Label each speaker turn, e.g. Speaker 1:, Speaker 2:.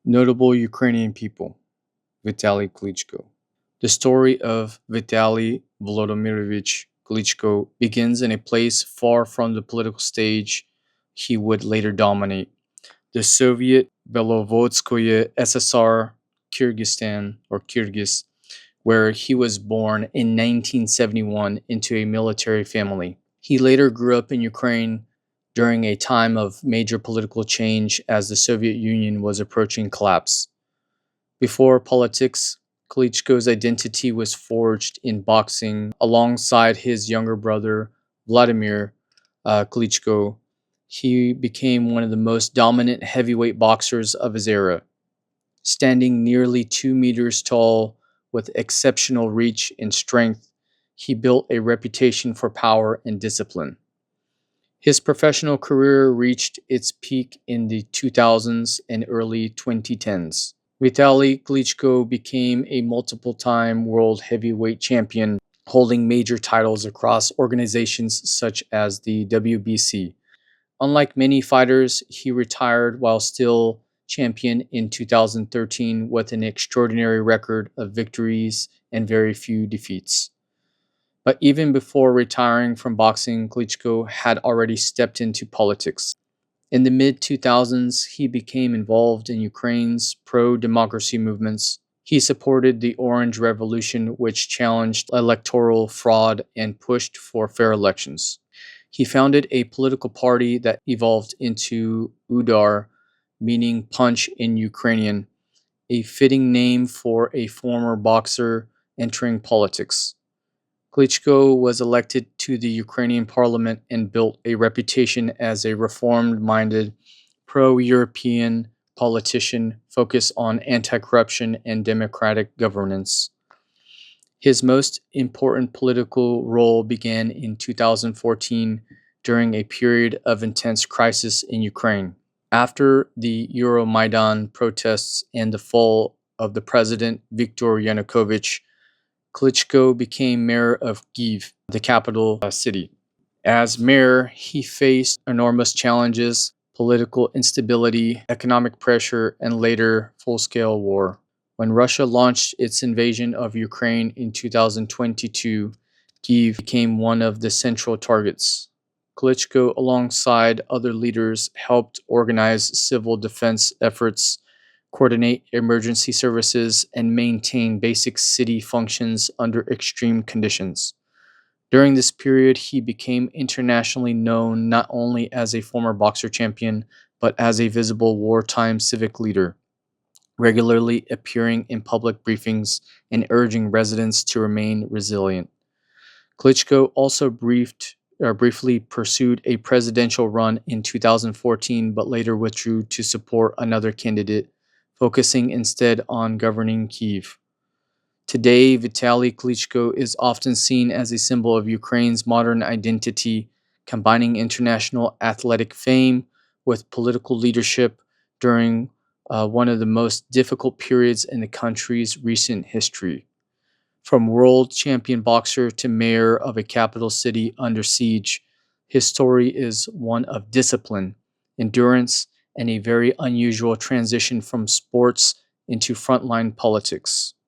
Speaker 1: Notable Ukrainian people. Vitali Klitschko. The story of Vitali Volodymyrovich Klitschko begins in a place far from the political stage he would later dominate, the Soviet Belovodskoye SSR Kyrgyzstan or Kyrgyz, where he was born in 1971 into a military family. He later grew up in Ukraine during a time of major political change as the Soviet Union was approaching collapse. Before politics, Klitschko's identity was forged in boxing alongside his younger brother, Vladimir Klitschko. He became one of the most dominant heavyweight boxers of his era, standing nearly 2 meters tall with exceptional reach and strength. He built a reputation for power and discipline. His professional career reached its peak in the 2000s and early 2010s. Vitali Klitschko became a multiple-time world heavyweight champion, holding major titles across organizations such as the WBC. Unlike many fighters, he retired while still champion in 2013 with an extraordinary record of victories and very few defeats. But even before retiring from boxing, Klitschko had already stepped into politics. In the mid 2000s, he became involved in Ukraine's pro democracy movements. He supported the Orange Revolution, which challenged electoral fraud and pushed for fair elections. He founded a political party that evolved into Udar, meaning punch in Ukrainian, a fitting name for a former boxer entering politics. Klitschko was elected to the Ukrainian parliament and built a reputation as a reformed-minded, pro-European politician focused on anti-corruption and democratic governance. His most important political role began in 2014 during a period of intense crisis in Ukraine. After the Euromaidan protests and the fall of the president Viktor Yanukovych, Klitschko became mayor of Kyiv, the capital city. As mayor, he faced enormous challenges, political instability, economic pressure, and later full-scale war. When Russia launched its invasion of Ukraine in 2022, Kyiv became one of the central targets. Klitschko, alongside other leaders, helped organize civil defense efforts, coordinate emergency services, and maintain basic city functions under extreme conditions. During this period, he became internationally known not only as a former boxer champion, but as a visible wartime civic leader, regularly appearing in public briefings and urging residents to remain resilient. Klitschko also briefly pursued a presidential run in 2014, but later withdrew to support another candidate, focusing instead on governing Kyiv. Today, Vitali Klitschko is often seen as a symbol of Ukraine's modern identity, combining international athletic fame with political leadership during one of the most difficult periods in the country's recent history. From world champion boxer to mayor of a capital city under siege, his story is one of discipline, endurance, and a very unusual transition from sports into frontline politics.